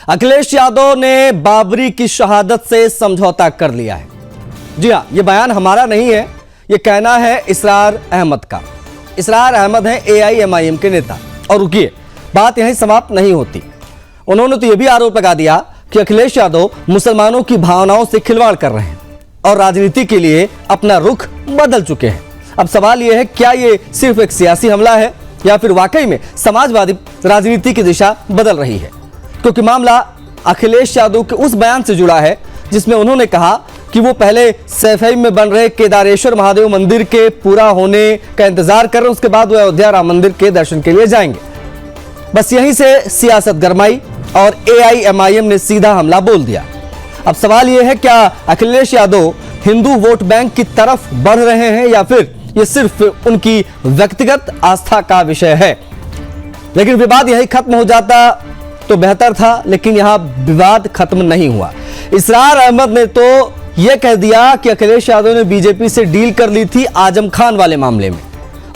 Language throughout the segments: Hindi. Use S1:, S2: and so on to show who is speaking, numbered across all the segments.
S1: अखिलेश यादव ने बाबरी की शहादत से समझौता कर लिया है। जी हां, यह बयान हमारा नहीं है, यह कहना है इसरार अहमद का। इसरार अहमद हैं AIMIM के नेता। और रुकिए, बात यहीं समाप्त नहीं होती। उन्होंने तो यह भी आरोप लगा दिया कि अखिलेश यादव मुसलमानों की भावनाओं से खिलवाड़ कर रहे हैं और राजनीति के लिए अपना रुख बदल चुके हैं। अब सवाल यह है, क्या यह सिर्फ एक सियासी हमला है या फिर वाकई में समाजवादी राजनीति की दिशा बदल रही है? क्योंकि मामला अखिलेश यादव के उस बयान से जुड़ा है जिसमें उन्होंने कहा कि वो पहले सैफई में बन रहे केदारेश्वर महादेव मंदिर के पूरा होने का इंतजार कर रहे हैं, उसके बाद वो अयोध्या राम मंदिर के दर्शन के लिए जाएंगे। बस यहीं से सियासत गरमाई और AIMIM ने सीधा हमला बोल दिया। अब सवाल यह है, क्या अखिलेश यादव हिंदू वोट बैंक की तरफ बढ़ रहे हैं या फिर यह सिर्फ उनकी व्यक्तिगत आस्था का विषय है? लेकिन विवाद यही खत्म हो जाता तो बेहतर था, लेकिन यहां विवाद खत्म नहीं हुआ। इसरार अहमद ने तो यह कह दिया कि अखिलेश यादव ने बीजेपी से डील कर ली थी आजम खान वाले मामले में,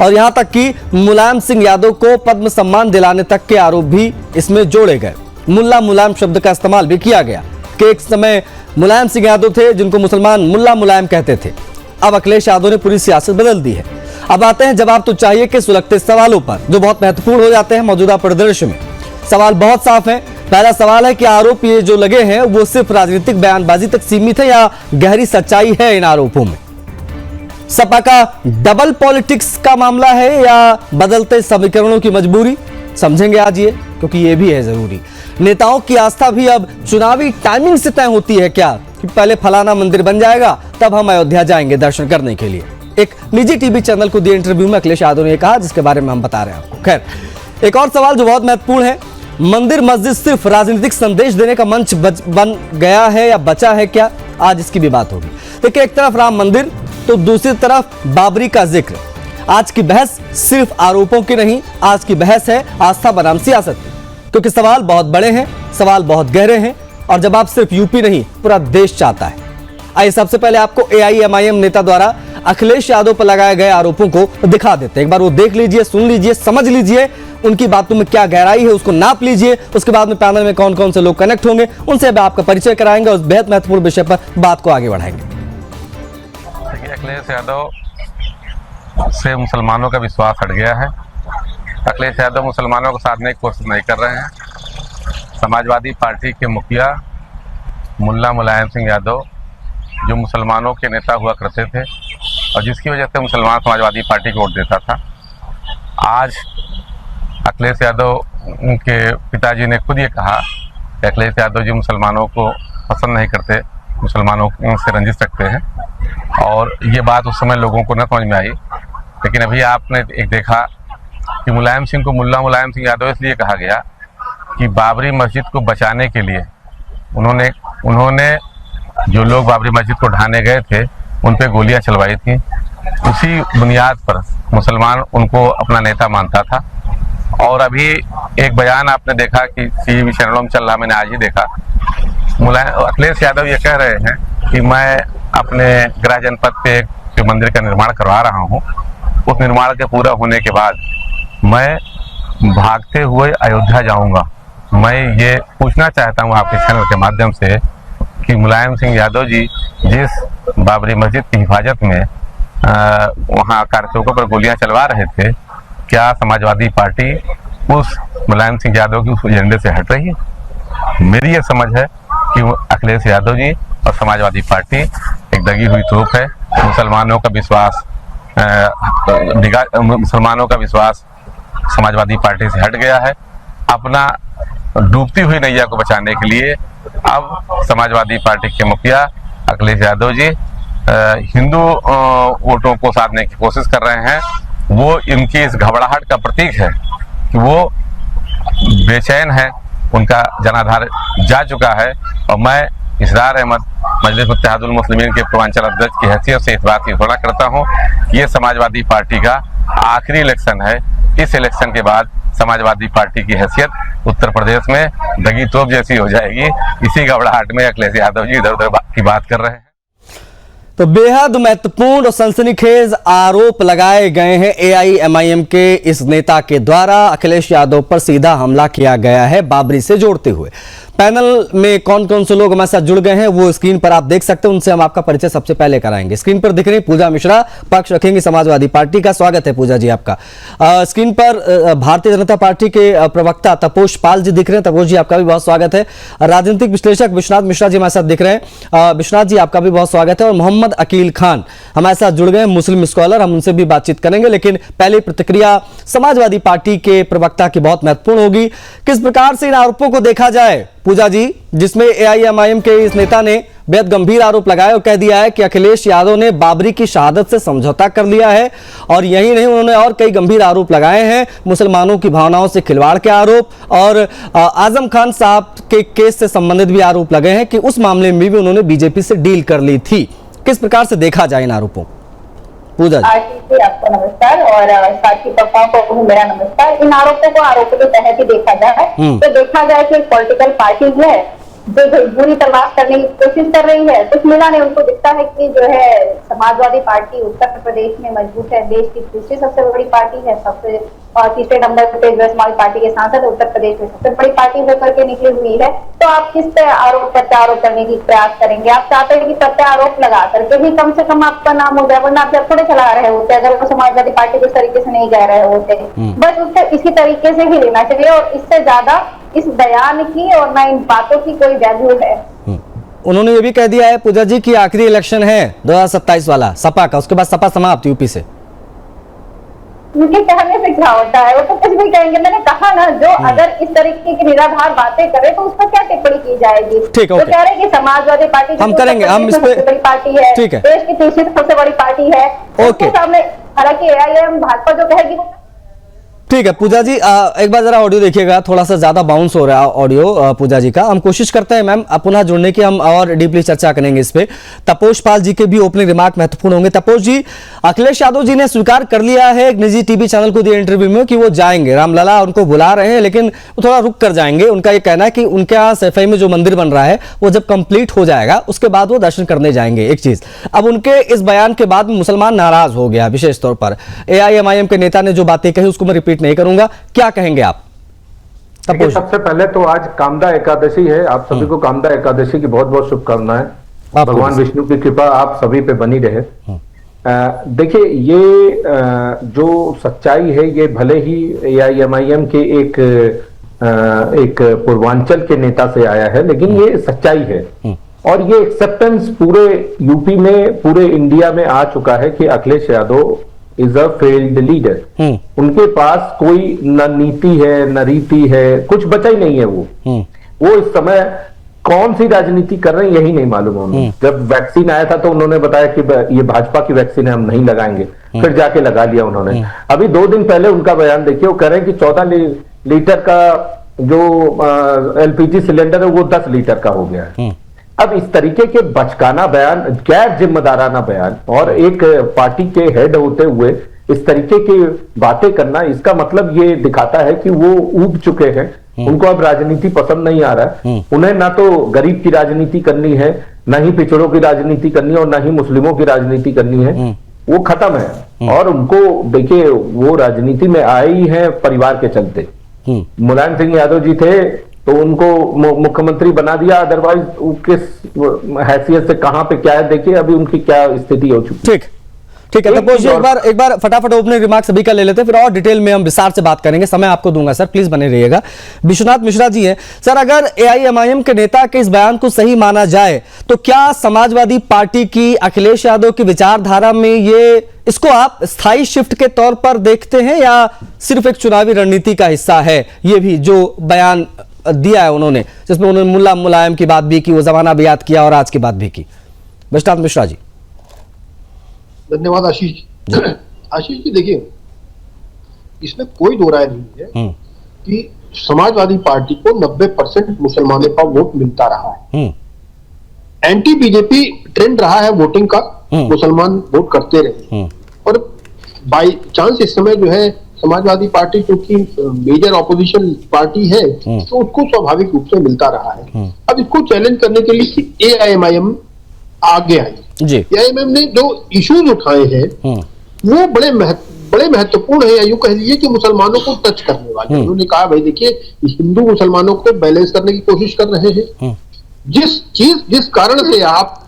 S1: और यहां तक कि मुलायम सिंह यादव को पद्म सम्मान दिलाने तक के आरोप भी इसमें जोड़े गए। मुल्ला मुलायम शब्द का इस्तेमाल भी किया गया कि एक समय मुलायम सिंह यादव थे जिनको मुसलमान मुल्ला मुलायम कहते थे। अब अखिलेश यादव ने पूरी सियासत बदल दी है। अब आते हैं जवाब तो चाहिए कि सुलगते सवालों पर, जो बहुत महत्वपूर्ण हो जाते हैं मौजूदा परिदृश्य में। सवाल बहुत साफ है। पहला सवाल है कि आरोप ये जो लगे हैं वो सिर्फ राजनीतिक बयानबाजी तक सीमित है या गहरी सच्चाई है इन आरोपों में? सपा का डबल पॉलिटिक्स का मामला है या बदलते समीकरणों की मजबूरी? समझेंगे आज ये, क्योंकि ये भी है जरूरी। नेताओं की आस्था भी अब चुनावी टाइमिंग से तय होती है क्या, कि पहले फलाना मंदिर बन जाएगा तब हम अयोध्या जाएंगे दर्शन करने के लिए? एक निजी टीवी चैनल को दिए इंटरव्यू में अखिलेश यादव ने कहा, जिसके बारे में हम बता रहे हैं आपको। खैर, एक और सवाल जो बहुत महत्वपूर्ण है, मंदिर मस्जिद सिर्फ राजनीतिक संदेश देने का मंच बन गया है या बचा है क्या? आज इसकी भी बात होगी। देखिए, एक तरफ राम मंदिर तो दूसरी तरफ बाबरी का जिक्र। आज की बहस सिर्फ आरोपों की नहीं, आज की बहस है आस्था बनाम सियासत की, क्योंकि सवाल बहुत बड़े हैं, सवाल बहुत गहरे हैं और जवाब सिर्फ यूपी नहीं पूरा देश चाहता है। आइए सबसे पहले आपको AIMIM नेता द्वारा अखिलेश यादव पर लगाए गए आरोपों को दिखा देते हैं। एक बार वो देख लीजिए, सुन लीजिए, समझ लीजिए, उनकी बातों में क्या गहराई है उसको नाप लीजिए। उसके बाद में पैनल में कौन कौन से लोग कनेक्ट होंगे उनसे अब आपका परिचय कराएंगे और उस बेहद महत्वपूर्ण विषय पर बात को आगे बढ़ाएंगे।
S2: अखिलेश यादव से मुसलमानों का विश्वास हट गया है। अखिलेश यादव मुसलमानों को साधने की कोशिश नहीं कर रहे हैं। समाजवादी पार्टी के मुखिया मुल्ला मुलायम सिंह यादव, जो मुसलमानों के नेता हुआ करते थे और जिसकी वजह से मुसलमान समाजवादी पार्टी को वोट देता था, आज अखिलेश यादव के पिताजी ने खुद ये कहा कि अखिलेश यादव जी मुसलमानों को पसंद नहीं करते, मुसलमानों से रंजिश रखते हैं। और ये बात उस समय लोगों को न समझ में आई, लेकिन अभी आपने एक देखा कि मुलायम सिंह को मुल्ला मुलायम सिंह यादव इसलिए कहा गया कि बाबरी मस्जिद को बचाने के लिए उन्होंने जो लोग बाबरी मस्जिद को ढाने गए थे उन पे गोलियां चलवाई थी। उसी बुनियाद पर मुसलमान उनको अपना नेता मानता था। और अभी एक बयान आपने देखा कि टीवी चैनलों में चल रहा, मैंने आज ही देखा, अखिलेश यादव ये कह रहे हैं कि मैं अपने गृह जनपद पे जो मंदिर का निर्माण करवा रहा हूँ, उस निर्माण के पूरा होने के बाद मैं भागते हुए अयोध्या जाऊंगा। मैं ये पूछना चाहता हूँ आपके चैनल के माध्यम से कि मुलायम सिंह यादव जी जिस बाबरी मस्जिद की हिफाजत में वहाँ कारतूकों पर गोलियां चलवा रहे थे, क्या समाजवादी पार्टी उस मुलायम सिंह यादव की उस एजेंडे से हट रही है? मेरी ये समझ है कि अखिलेश यादव जी और समाजवादी पार्टी एक दगी हुई तोप है। मुसलमानों का विश्वास समाजवादी पार्टी से हट गया है। अपना डूबती हुई नैया को बचाने के लिए अब समाजवादी पार्टी के मुखिया अखिलेश यादव जी हिंदू वोटों को साधने की कोशिश कर रहे हैं। वो इनकी इस घबराहट का प्रतीक है कि वो बेचैन है, उनका जनाधार जा चुका है। और मैं इसरार अहमद मजलिस इत्तेहादुल मुस्लिमीन के पूर्वांचल अध्यक्ष की हैसियत से इस बात की घोषणा करता हूँ कि ये समाजवादी पार्टी का आखिरी इलेक्शन है। इस इलेक्शन के बाद समाजवादी पार्टी की हैसियत उत्तर प्रदेश में दगी तोप जैसी हो जाएगी। इसी घबराहट में अखिलेश यादव जी इधर उधर की बात कर रहे हैं।
S1: तो बेहद महत्वपूर्ण और सनसनीखेज आरोप लगाए गए हैं AIMIM के इस नेता के द्वारा। अखिलेश यादव पर सीधा हमला किया गया है बाबरी से जोड़ते हुए। पैनल में कौन कौन से लोग हमारे साथ जुड़ गए हैं वो स्क्रीन पर आप देख सकते हैं, उनसे हम आपका परिचय सबसे पहले कराएंगे। स्क्रीन पर दिख रही पूजा मिश्रा, पक्ष रखेंगे समाजवादी पार्टी का। स्वागत है पूजा जी आपका। स्क्रीन पर भारतीय जनता पार्टी के प्रवक्ता तपोष पाल जी दिख रहे हैं। तपोष जी आपका भी बहुत स्वागत है। राजनीतिक विश्लेषक विश्वनाथ मिश्रा जी हमारे साथ दिख रहे हैं। विश्वनाथ जी आपका भी बहुत स्वागत है। और मोहम्मद अकील खान हमारे साथ जुड़ गए, मुस्लिम स्कॉलर, हम उनसे भी बातचीत करेंगे। लेकिन पहले प्रतिक्रिया समाजवादी पार्टी के प्रवक्ता की बहुत महत्वपूर्ण होगी। किस प्रकार से इन आरोपों को देखा जाए पूजा जी, जिसमें एआईएमआईएम के इस नेता ने बेहद गंभीर आरोप लगाए और कह दिया है कि अखिलेश यादव ने बाबरी की शहादत से समझौता कर लिया है। और यही नहीं, उन्होंने और कई गंभीर आरोप लगाए हैं, मुसलमानों की भावनाओं से खिलवाड़ के आरोप, और आजम खान साहब के केस से संबंधित भी आरोप लगे हैं कि उस मामले में भी उन्होंने बीजेपी से डील कर ली थी। किस प्रकार से देखा जाए इन आरोपों पूजा जी?
S3: आपको नमस्कार और साथी पप्पा को मेरा नमस्कार। इन आरोपों को आरोपों के तहत ही देखा जाए तो देखा जाए कि पॉलिटिकल पार्टीज है जो बुरी तलाश करने की कोशिश कर रही है। कुछ मिला नहीं, उनको दिखता है कि जो है समाजवादी पार्टी उत्तर प्रदेश में मजबूत है, देश की दूसरी सबसे बड़ी पार्टी है, सबसे तीसरे नंबर पे समाजवादी पार्टी के सांसद उत्तर प्रदेश में सबसे बड़ी पार्टी होकर के निकली हुई है। तो आप किस पे आरोप प्रत्यारोप करने की प्रयास करेंगे? आप चाहते हैं कि प्रत्यारोप लगा करके भी कम से कम आपका नाम हो जाए, वरना आप जब थोड़े चला रहे होते अगर वो समाजवादी पार्टी को इस तरीके से नहीं कह रहे होते। बस उसको इसी तरीके से ही लेना चाहिए और इससे ज्यादा इस बयान की और ना इन बातों की कोई वैल्यू है।
S1: उन्होंने ये भी कह दिया है पूजा जी कि आखिरी इलेक्शन है 2027 वाला सपा का, उसके बाद सपा समाप्त यूपी से।
S3: उनके कहने से क्या होता है, वो तो कुछ भी कहेंगे। मैंने कहा ना, जो अगर इस तरीके की निराधार बातें करे तो उस पर क्या टिप्पणी की जाएगी?
S1: ठीक है,
S3: तो कह रहे हैं कि समाजवादी पार्टी
S1: हम करेंगे, हम इस पे
S3: सबसे बड़ी पार्टी है,
S1: ठीक है,
S3: देश की तीसरी सबसे बड़ी पार्टी है।
S1: ओके,
S3: सामने हालांकि एआईएम भाजपा जो कहेगी वो
S1: ठीक है। पूजा जी एक बार जरा ऑडियो देखिएगा, थोड़ा सा ज्यादा बाउंस हो रहा है ऑडियो पूजा जी का। हम कोशिश करते हैं मैम पुनः जुड़ने की, हम और डीपली चर्चा करेंगे इस पे। तपोष पाल जी के भी ओपनिंग रिमार्क महत्वपूर्ण होंगे। तपोष जी, अखिलेश यादव जी ने स्वीकार कर लिया है एक निजी टीवी चैनल को दिए इंटरव्यू में कि वो जाएंगे, रामलला उनको बुला रहे हैं लेकिन वो थोड़ा रुक कर जाएंगे। उनका ये कहना है कि उनके यहाँ सैफई में जो मंदिर बन रहा है वो जब कंप्लीट हो जाएगा उसके बाद वो दर्शन करने जाएंगे। एक चीज, अब उनके इस बयान के बाद मुसलमान नाराज हो गया, विशेष तौर पर एआईएमआईएम के नेता ने जो बातें कही उसको मैं रिपीट नहीं करूंगा, क्या कहेंगे आप?
S4: सबसे पहले तो आज कामदा एकादशी है, आप सभी को कामदा एकादशी की बहुत बहुत शुभकामनाएं। भगवान विष्णु की कृपा आप सभी पे बनी रहे। देखिए, ये जो सच्चाई है ये भले ही एआईएमआईएम के एक पूर्वांचल के नेता से आया है, लेकिन ये सच्चाई है और ये एक्सेप्टेंस पूरे यूपी में, पूरे इंडिया में आ चुका है कि Akhilesh Yadav is a failed leader. उनके पास कोई न नीति है न रीति है, कुछ बचा ही नहीं है। वो इस समय कौन सी राजनीति कर रहे हैं यही नहीं मालूम है उन्हें। जब वैक्सीन आया था तो उन्होंने बताया कि ये भाजपा की वैक्सीन है, हम नहीं लगाएंगे, फिर जाके लगा लिया उन्होंने। अभी 2 दिन पहले उनका बयान देखिए, वो कह रहे हैं कि 14 लीटर का जो एलपीजी सिलेंडर है वो 10 लीटर का हो गया है। अब इस तरीके के बचकाना बयान, गैर जिम्मेदाराना बयान और एक पार्टी के हेड होते हुए इस तरीके की बातें करना, इसका मतलब ये दिखाता है कि वो ऊब चुके हैं। उनको अब राजनीति पसंद नहीं आ रहा है। उन्हें ना तो गरीब की राजनीति करनी है, ना ही पिछड़ों की राजनीति करनी है और ना ही मुस्लिमों की राजनीति करनी है। वो खत्म है और उनको देखिए, वो राजनीति में आए ही हैं परिवार के चलते। मुलायम सिंह यादव जी थे तो उनको मुख्यमंत्री बना दिया, अदरवाइज किस हैसियत से कहां पे क्या है, देखिए अभी उनकी क्या स्थिति हो चुकी है।
S1: ठीक है तपोष जी, एक बार फटाफट ओपनिंग रिमार्क सभी का ले लेते हैं, फिर और डिटेल में हम विस्तार से बात करेंगे। समय आपको दूंगा सर, प्लीज बने रहिएगा। विश्वनाथ मिश्रा जी हैं सर, अगर एआईएमआईएम के नेता के इस बयान को सही माना जाए तो क्या समाजवादी पार्टी की अखिलेश यादव की विचारधारा में इसको आप स्थायी शिफ्ट के तौर पर देखते हैं या सिर्फ एक चुनावी रणनीति का हिस्सा है? ये भी जो बयान दिया है उन्होंने, जिसमें उन्होंने मुल्ला मुलायम की बात भी की, वो जमाना भी याद किया और आज की बात भी की। विश्वनाथ मिश्रा जी।
S5: धन्यवाद आशीष जी। आशीष जी देखिए, इसमें कोई दो राय नहीं है कि समाजवादी पार्टी को 90% मुसलमानों का वोट मिलता रहा है। एंटी बीजेपी ट्रेंड रहा है वोटिंग का, मुसलमान वोट करते रहे और बाई चांस इस समय जो है समाजवादी पार्टी क्योंकि मेजर ऑपोजिशन पार्टी है तो उसको स्वाभाविक रूप से मिलता रहा है। अब इसको चैलेंज करने के लिए एआईएमआईएम आगे आई। एआईएमआईएम ने जो इश्यूज उठाए हैं वो बड़े बड़े महत्वपूर्ण है, या यूं कह लीजिए कि मुसलमानों को टच करने वाले। उन्होंने कहा भाई देखिए, हिंदू मुसलमानों को बैलेंस करने की कोशिश कर रहे हैं। जिस कारण से आप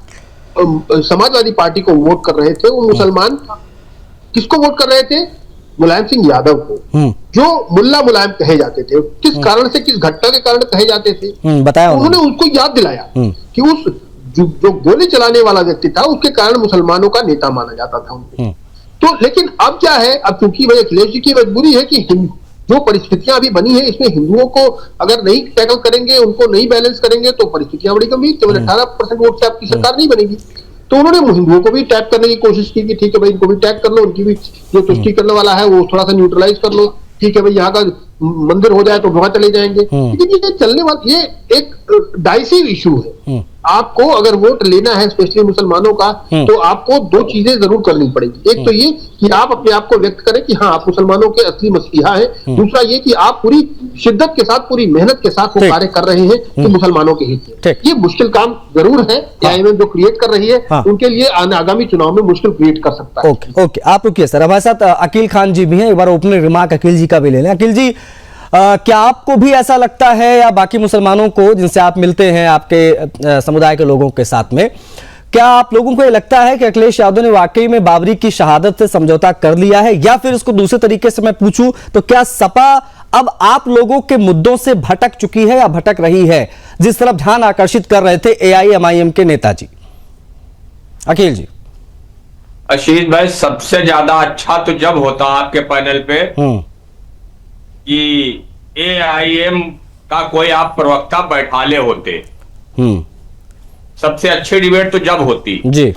S5: समाजवादी पार्टी को वोट कर रहे थे, वो मुसलमान किसको वोट कर रहे थे? मुलायम सिंह यादव को, जो मुल्ला मुलायम कहे जाते थे। किस कारण से, किस घटना के कारण कहे जाते थे, बताया उन्होंने। उनको याद दिलाया कि उस जो गोली चलाने वाला व्यक्ति था, उसके कारण मुसलमानों का नेता माना जाता था उनको। तो लेकिन अब क्या है, अब क्योंकि भाई अखिलेश जी की मजबूरी है कि जो परिस्थितियां अभी बनी है, इसमें हिंदुओं को अगर नहीं टैकल करेंगे, उनको नहीं बैलेंस करेंगे, तो परिस्थितियां बड़ी गंभीर। केवल 18% वोट से आपकी सरकार नहीं बनेगी। तो उन्होंने हिंदुओं को भी टैग करने की कोशिश की कि ठीक है भाई, इनको भी टैग कर लो, उनकी भी जो तुष्टि करने वाला है वो थोड़ा सा न्यूट्रलाइज कर लो, ठीक है भाई, यहाँ का मंदिर हो जाए तो वहां चले जाएंगे। लेकिन ये चलने वाला, ये एक डाइसी इशू है। आपको अगर वोट लेना है स्पेशली मुसलमानों का, तो आपको दो चीजें जरूर करनी पड़ेगी। एक तो ये कि आप अपने आप को व्यक्त करें कि हाँ, आप मुसलमानों के असली मसीहा हैं। दूसरा ये कि आप पूरी शिद्दत के साथ, पूरी मेहनत के साथ वो कार्य कर रहे हैं कि मुसलमानों के हित में। ये मुश्किल काम जरूर है, AIMM जो क्रिएट कर रही है उनके लिए आगामी चुनाव में मुश्किल क्रिएट कर सकता है।
S1: ओके, आप रुकिए सर, हमारे साथ अकील खान जी भी हैं। एक बार ओपनिंग रिमार्क अकील जी का भी ले लें। अकील जी, क्या आपको भी ऐसा लगता है, या बाकी मुसलमानों को जिनसे आप मिलते हैं, आपके समुदाय के लोगों के साथ में, क्या आप लोगों को ये लगता है कि अखिलेश यादव ने वाकई में बाबरी की शहादत से समझौता कर लिया है? या फिर इसको दूसरे तरीके से मैं पूछूं तो क्या सपा अब आप लोगों के मुद्दों से भटक चुकी है या भटक रही है, जिस तरफ ध्यान आकर्षित कर रहे थे AIMIM के नेताजी? अखिल जी।
S6: आशीष भाई, सबसे ज्यादा अच्छा तो जब होता आपके पैनल पे कि AIM का कोई आप प्रवक्ता बैठाले होते। सबसे अच्छी डिबेट तो जब होती जी।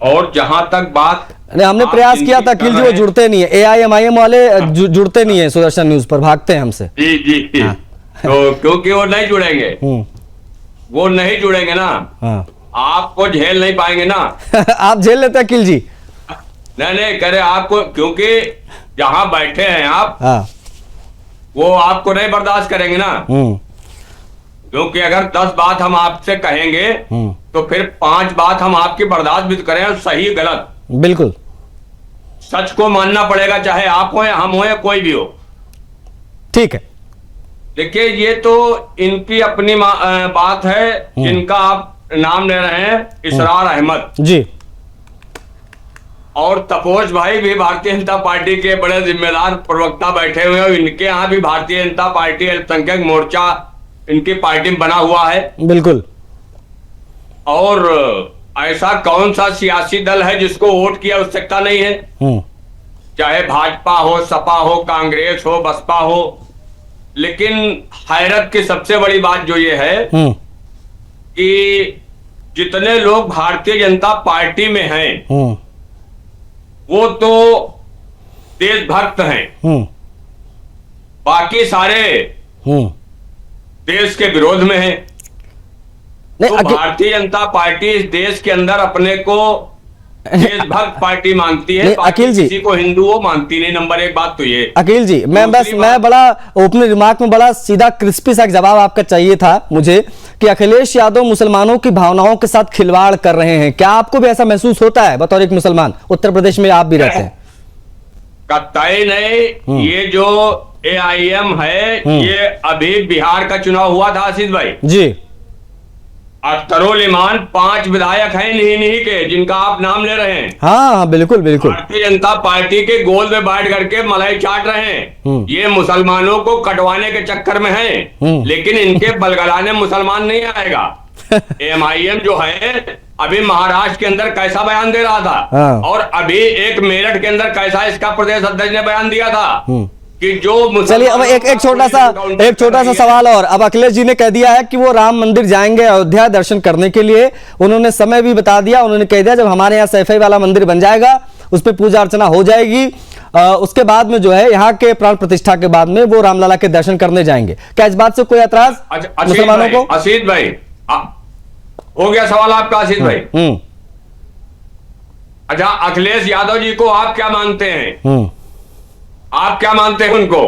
S6: और जहां तक बात,
S1: हमने प्रयास किया था अखिल जी, वो जुड़ते नहीं है, AIMIM वाले जुड़ते नहीं है, सुदर्शन न्यूज पर भागते हैं हमसे।
S6: जी जी हाँ। तो क्योंकि वो नहीं जुड़ेंगे, वो नहीं जुड़ेंगे ना। हाँ। आपको झेल नहीं पाएंगे ना।
S1: आप झेल लेते अखिल जी?
S6: नहीं करे आपको, क्योंकि जहां बैठे हैं आप, वो आपको नहीं बर्दाश्त करेंगे ना। क्योंकि अगर 10 बात हम आपसे कहेंगे तो फिर 5 बात हम आपकी बर्दाश्त भी करें, सही गलत।
S1: बिल्कुल,
S6: सच को मानना पड़ेगा, चाहे आप हो या हम हो या कोई भी हो।
S1: ठीक है।
S6: देखिए, ये तो इनकी अपनी बात है, जिनका आप नाम ले रहे हैं, इसरार अहमद जी। और तपोज भाई भी भारतीय जनता पार्टी के बड़े जिम्मेदार प्रवक्ता बैठे हुए हैं। इनके यहाँ भी भारतीय जनता पार्टी अल्पसंख्यक मोर्चा इनकी पार्टी में बना हुआ है। बिल्कुल। और ऐसा कौन सा सियासी दल है जिसको वोट की आवश्यकता नहीं है? चाहे भाजपा हो, सपा हो, कांग्रेस हो, बसपा हो। लेकिन हैरत की सबसे बड़ी बात जो ये है कि जितने लोग भारतीय जनता पार्टी में हैं, वो तो देशभक्त हैं, बाकी सारे देश के विरोध में हैं। तो भारतीय जनता पार्टी इस देश के अंदर अपने को देशभक्त पार्टी मानती है।
S1: अखिल जी,
S6: किसी को हिंदू वो मानती नहीं। नंबर 1 बात तो ये।
S1: अखिल जी, मैं बड़ा ओपनिंग रिमार्क में बड़ा सीधा क्रिस्पी सा जवाब आपका चाहिए था मुझे, कि अखिलेश यादव मुसलमानों की भावनाओं के साथ खिलवाड़ कर रहे हैं। क्या आपको भी ऐसा महसूस होता है बतौर एक मुसलमान? उत्तर प्रदेश में आप भी रहते हैं।
S6: कतई नहीं। ये जो AIM है, ये अभी बिहार का चुनाव हुआ था आशीष भाई जी। अख्तरुल इमान 5 विधायक हैं नहीं के, जिनका आप नाम ले रहे हैं।
S1: हाँ, बिल्कुल बिल्कुल।
S6: भारतीय जनता पार्टी के गोल में बैठ करके मलाई चाट रहे हैं। ये मुसलमानों को कटवाने के चक्कर में हैं, लेकिन इनके बलगलाने मुसलमान नहीं आएगा। AIM जो है, अभी महाराष्ट्र के अंदर कैसा बयान दे रहा था, और अभी एक मेरठ के अंदर कैसा इसका प्रदेश अध्यक्ष ने बयान दिया था कि जो।
S1: चलिए, अब एक छोटा सा सवाल और। अब अखिलेश जी ने कह दिया है कि वो राम मंदिर जाएंगे अयोध्या दर्शन करने के लिए। उन्होंने समय भी बता दिया, उन्होंने कह दिया जब हमारे यहाँ सैफई वाला मंदिर बन जाएगा, उस पर पूजा अर्चना हो जाएगी, उसके बाद में जो है यहाँ के प्राण प्रतिष्ठा के बाद में वो रामलला के दर्शन करने जाएंगे। क्या इस बात से कोई एतराज मुसलमानों को?
S6: आशीष भाई, हो गया सवाल आपका आशीष भाई। अच्छा, अखिलेश यादव जी को आप क्या मानते हैं? आप क्या मानते हैं उनको?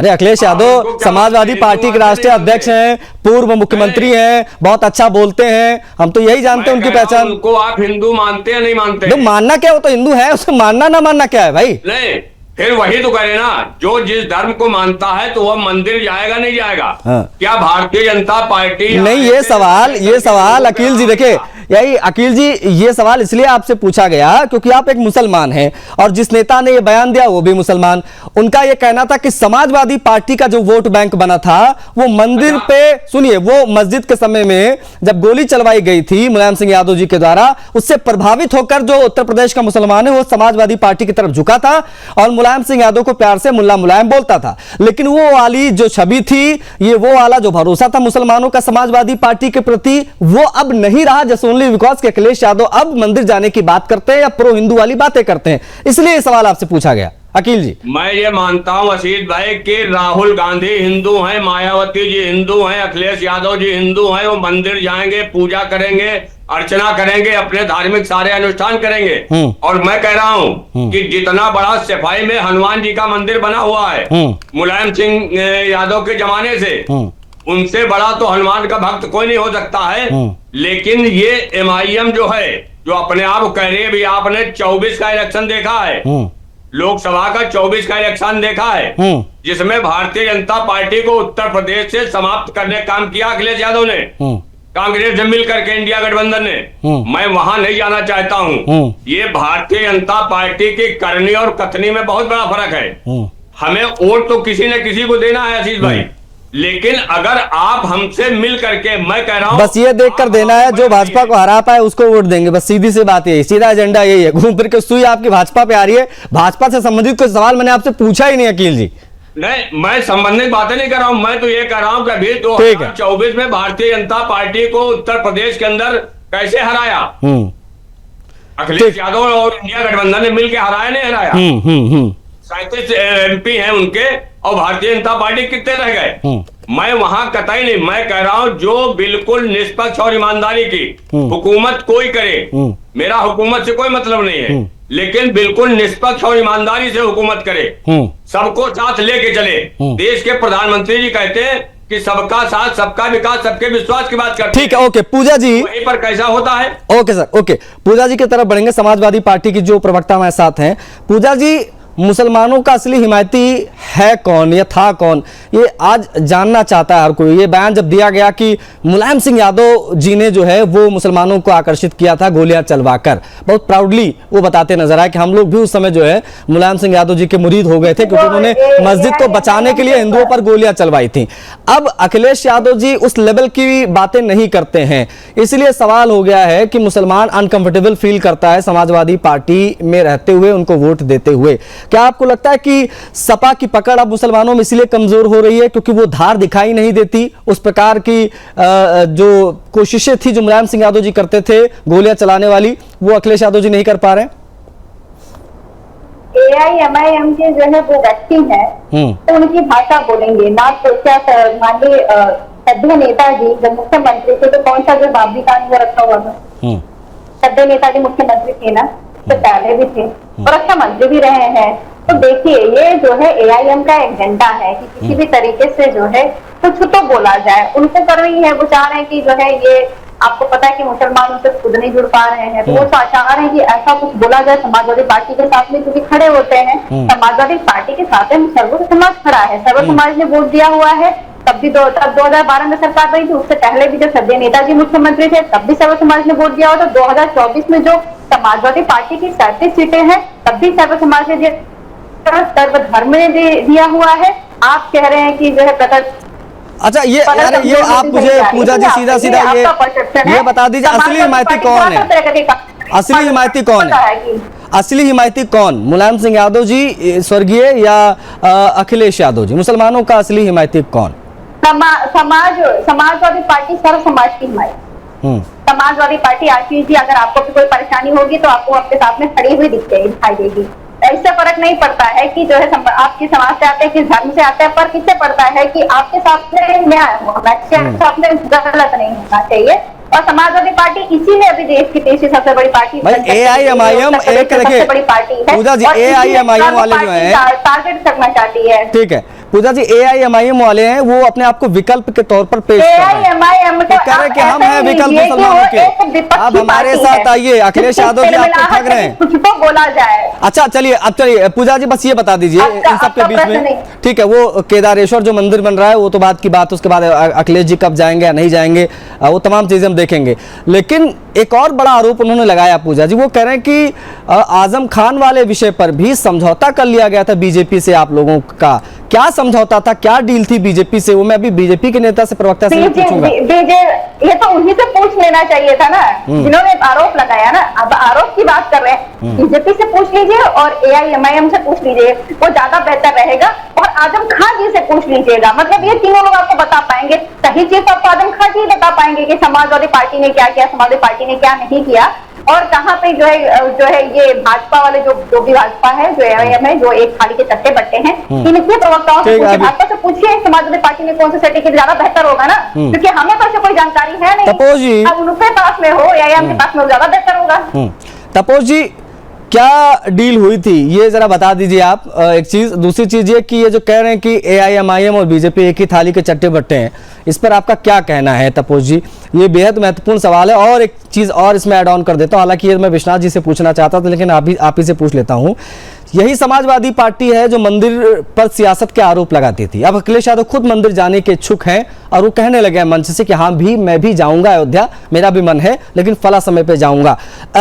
S1: अरे अखिलेश यादव समाजवादी पार्टी के राष्ट्रीय अध्यक्ष हैं, पूर्व मुख्यमंत्री हैं, बहुत अच्छा बोलते हैं, हम तो यही जानते हैं उनकी पहचान।
S6: उनको आप हिंदू मानते हैं नहीं मानते?
S1: तो मानना क्या, वो तो हिंदू है, उसे मानना ना मानना क्या है भाई?
S6: नहीं, फिर वही तो करे ना, जो जिस धर्म को मानता है तो वह मंदिर जाएगा नहीं जाएगा?
S1: हाँ।
S6: क्या भारतीय जनता पार्टी
S1: नहीं, ये सवाल अकील जी देखिए, यही अकील जी ये सवाल इसलिए आपसे पूछा गया क्योंकि आप एक मुसलमान हैं और जिस नेता ने ये बयान दिया वो भी मुसलमान। उनका ये कहना था कि समाजवादी पार्टी का जो वोट बैंक बना था वो मंदिर पे, सुनिए, वो मस्जिद के समय में जब गोली चलवाई गई थी मुलायम सिंह यादव जी के द्वारा, उससे प्रभावित होकर जो उत्तर प्रदेश का मुसलमान है वो समाजवादी पार्टी की तरफ झुका था और मुलायम सिंह यादव को प्यार से मुल्ला मुलायम बोलता था। लेकिन वो वाली जो छवि थी, ये वो वाला जो भरोसा था मुसलमानों का समाजवादी पार्टी के प्रति, वो अब नहीं रहा। जैसे बिकॉज के अखिलेश यादव अब मंदिर जाने की बात करते हैं या प्रो हिंदू वाली बातें करते हैं, इसलिए ये सवाल आपसे पूछा गया। अकील जी,
S6: मैं ये मानता हूं असीत भाई कि राहुल गांधी हिंदू हैं, मायावती जी हिंदू हैं, अखिलेश यादव जी हिंदू हैं, वो मंदिर जाएंगे, पूजा करेंगे, अर्चना करेंगे, अपने धार्मिक सारे अनुष्ठान करेंगे। और मैं कह रहा हूं कि जितना बड़ा सफाई में हनुमान जी का मंदिर बना हुआ है मुलायम सिंह यादव के जमाने से, उनसे बड़ा तो हनुमान का भक्त कोई नहीं हो सकता है। लेकिन ये MIM जो है, जो अपने आप कह रही है, भी आपने 24 का इलेक्शन देखा है, लोकसभा का 24 का इलेक्शन देखा है, जिसमें भारतीय जनता पार्टी को उत्तर प्रदेश से समाप्त करने का काम किया अखिलेश यादव ने, कांग्रेस से मिलकर के, इंडिया गठबंधन ने। मैं वहां नहीं जाना चाहता हूं। ये भारतीय जनता पार्टी की करनी और कथनी में बहुत बड़ा फर्क है। हमें वोट तो किसी न किसी को देना है आशीष भाई, लेकिन अगर आप हमसे मिल करके, मैं कह रहा हूं
S1: बस ये देखकर देना है जो भाजपा को हरा पाए उसको वोट देंगे, बस सीधी सी बात यही, सीधा एजेंडा यही है। घूम फिर के सुई आपकी भाजपा पे आ रही है। भाजपा से संबंधित कोई सवाल मैंने आपसे पूछा ही नहीं अकील जी।
S6: नहीं, मैं संबंधित बातें नहीं कर रहा हूं, मैं तो ये कह रहा हूं कि अभी 2024 में भारतीय जनता पार्टी को उत्तर प्रदेश के अंदर कैसे हराया? अखिलेश यादव और इंडिया गठबंधन ने मिलकर हराया, नहीं हराया? 37 MP हैं उनके, और भारतीय जनता पार्टी कितने रह गए? मैं वहां कतई नहीं, मैं कह रहा हूं जो बिल्कुल निष्पक्ष और ईमानदारी की हुकूमत कोई करे, मेरा हुकूमत से कोई मतलब नहीं है, लेकिन बिल्कुल निष्पक्ष और ईमानदारी से हुकूमत करे, सबको साथ लेके चले। देश के प्रधानमंत्री जी कहते हैं कि सबका साथ, सबका विकास, सबके विश्वास की बात करते हैं।
S1: ठीक है, ओके पूजा जी,
S6: वहीं पर कैसा होता है?
S1: ओके सर, ओके पूजा जी की तरफ बढ़ेंगे, समाजवादी पार्टी की जो प्रवक्ता हमारे साथ हैं। पूजा जी, मुसलमानों का असली हिमायती है कौन या था कौन, ये आज जानना चाहता है हर कोई। ये बयान जब दिया गया कि मुलायम सिंह यादव जी ने जो है वो मुसलमानों को आकर्षित किया था गोलियां चलवाकर, बहुत प्राउडली वो बताते नजर आए कि हम लोग भी उस समय जो है मुलायम सिंह यादव जी के मुरीद हो गए थे क्योंकि उन्होंने मस्जिद को बचाने के लिए हिंदुओं पर गोलियां चलवाई थी। अब अखिलेश यादव जी उस लेवल की बातें नहीं करते हैं, इसलिए सवाल हो गया है कि मुसलमान अनकंफर्टेबल फील करता है समाजवादी पार्टी में रहते हुए, उनको वोट देते हुए। क्या आपको लगता है कि सपा की पकड़ अब मुसलमानों में इसलिए कमजोर हो रही है क्योंकि वो धार दिखाई नहीं देती, उस प्रकार की जो कोशिशें थी जो मुलायम सिंह यादव जी करते थे गोलियां चलाने वाली, वो अखिलेश यादव जी नहीं कर पा रहे हैं?
S3: AIMIM के जो है वो व्यक्ति हैं, तो उनकी भाषा बोलेंगे ना। तो क्या माननीय सभ्य नेताजी जब मुख्यमंत्री थे तो कौन सा जो बाबरी कांड वो रखा हुआ था? सभ्य नेताजी मुख्यमंत्री थे ना, तो पहले भी थे और अच्छा मंत्री भी रहे हैं। तो देखिए, ये जो है AIM का एजेंडा है कि किसी भी तरीके से जो है कुछ तो बोला जाए, उनको कर रही है। वो चाह रहे हैं कि जो है ये, आपको पता है कि मुसलमान उनसे खुद नहीं जुड़ पा रहे हैं, तो वो चाह रहे हैं कि ऐसा कुछ बोला जाए समाजवादी पार्टी के साथ में, क्योंकि खड़े होते हैं समाजवादी पार्टी के साथ में सर्व समाज खड़ा है, सर्व समाज ने वोट दिया हुआ है। तब भी 2012 में सरकार बनी थी, उससे पहले भी जब सभ्य नेताजी मुख्यमंत्री थे तब भी सर्व समाज ने वोट दिया हुआ था। 2024 में जो समाजवादी पार्टी की 37 सीटें हैं तब भी सर्व समाज ने दिया, सर्व धर्म ने दिया हुआ है। आप कह रहे हैं कि जो है प्रकट,
S1: अच्छा ये आप मुझे पूजा जी सीधा सीधा ये बता दीजिए, असली हिमायती कौन है? असली हिमायती कौन है? असली हिमायती कौन, मुलायम सिंह यादव जी स्वर्गीय या अखिलेश यादव जी? मुसलमानों का असली हिमायती कौन?
S3: समाजवादी पार्टी सर्व समाज की हिमायत। समाजवादी पार्टी, आशीष जी, अगर आपको कोई परेशानी होगी तो आपको आपके साथ में खड़ी हुई दिखाई देगी। इससे फर्क नहीं पड़ता है कि जो है आप किस समाज से आते हैं, किस धर्म से आते हैं, पर किससे पड़ता है कि आपके साथ में न्याय होना चाहिए, साथ में गलत नहीं होना चाहिए। और समाजवादी पार्टी इसीलिए अभी देश की तीसरी सबसे बड़ी पार्टी,
S1: AIMIM एक
S3: सबसे बड़ी पार्टी है।
S1: पूजा जी, AIMIM वाले जो है
S3: टारगेट करना चाहती है।
S1: ठीक है, पूजा जी AIMIM वाले हैं, वो अपने आप को विकल्प के तौर पर पेश कर रहे हैं,
S3: AIMIM
S1: कह रहे हैं कि हम हैं विकल्प मुसलमानों के। अब हमारे साथ आइए, अखिलेश यादव जी आपको ठग रहे हैं,
S3: कुछ तो बोला जाए।
S1: अच्छा चलिए, अब चलिए पूजा जी बस ये बता दीजिए इन सब के बीच में, ठीक है, वो केदारेश्वर जो मंदिर बन रहा है वो तो बात की बात, उसके बाद अखिलेश जी कब जाएंगे या नहीं जाएंगे वो तमाम चीजें हम देखेंगे। लेकिन एक और बड़ा आरोप उन्होंने लगाया पूजा जी, वो कह रहे हैं कि आजम खान वाले विषय पर भी समझौता कर लिया गया था बीजेपी से आप लोगों का। क्या समझौता था, क्या डील थी बीजेपी से? वो मैं अभी बीजेपी के नेता से, प्रवक्ता से पूछूंगा।
S3: ये तो उन्हीं से पूछ लेना चाहिए था ना, जिन्होंने आरोप लगाया ना। अब आरोप की बात कर रहे हैं, बीजेपी से पूछ लीजिए और AIMIM से पूछ लीजिए, वो ज्यादा बेहतर रहेगा। और आजम खान जी से पूछ लीजिएगा, मतलब ये तीनों लोग आपको बता पाएंगे। सही चीज तो आपको आजम खान जी बता पाएंगे कि समाजवादी पार्टी ने क्या किया, समाजवादी पार्टी ने क्या नहीं किया, और कहाँ पे जो है ये भाजपा वाले जो भी भाजपा है, जो AIM है, जो एक थाली के चट्टे बट्टे हैं, इनके प्रवक्ताओं से पूछिए, भाजपा से पूछिए समाजवादी पार्टी ने कौन सी सेटिंग की, ज्यादा बेहतर होगा ना, क्योंकि हमें तो ऐसे कोई जानकारी है नहीं। अब उनके पास में हो या AIM के पास में हो, ज्यादा बेहतर होगा।
S1: तपोज जी, क्या डील हुई थी ये जरा बता दीजिए आप। एक चीज, दूसरी चीज ये कि ये जो कह रहे हैं कि AIMIM और बीजेपी एक ही थाली के चट्टे बट्टे हैं, इस पर आपका क्या कहना है तपोज जी? ये बेहद महत्वपूर्ण सवाल है। और एक चीज और इसमें ऐड ऑन कर देता हूं, हालांकि ये मैं विश्वनाथ जी से पूछना चाहता था, लेकिन आप ही से पूछ लेता हूं। यही समाजवादी पार्टी है जो मंदिर पर सियासत के आरोप लगाती थी। अब अखिलेश यादव खुद मंदिर जाने के इच्छुक हैं और वो कहने लगे हैं मंच से कि हाँ मैं भी जाऊंगा अयोध्या, मेरा भी मन है, लेकिन फला समय पे जाऊंगा।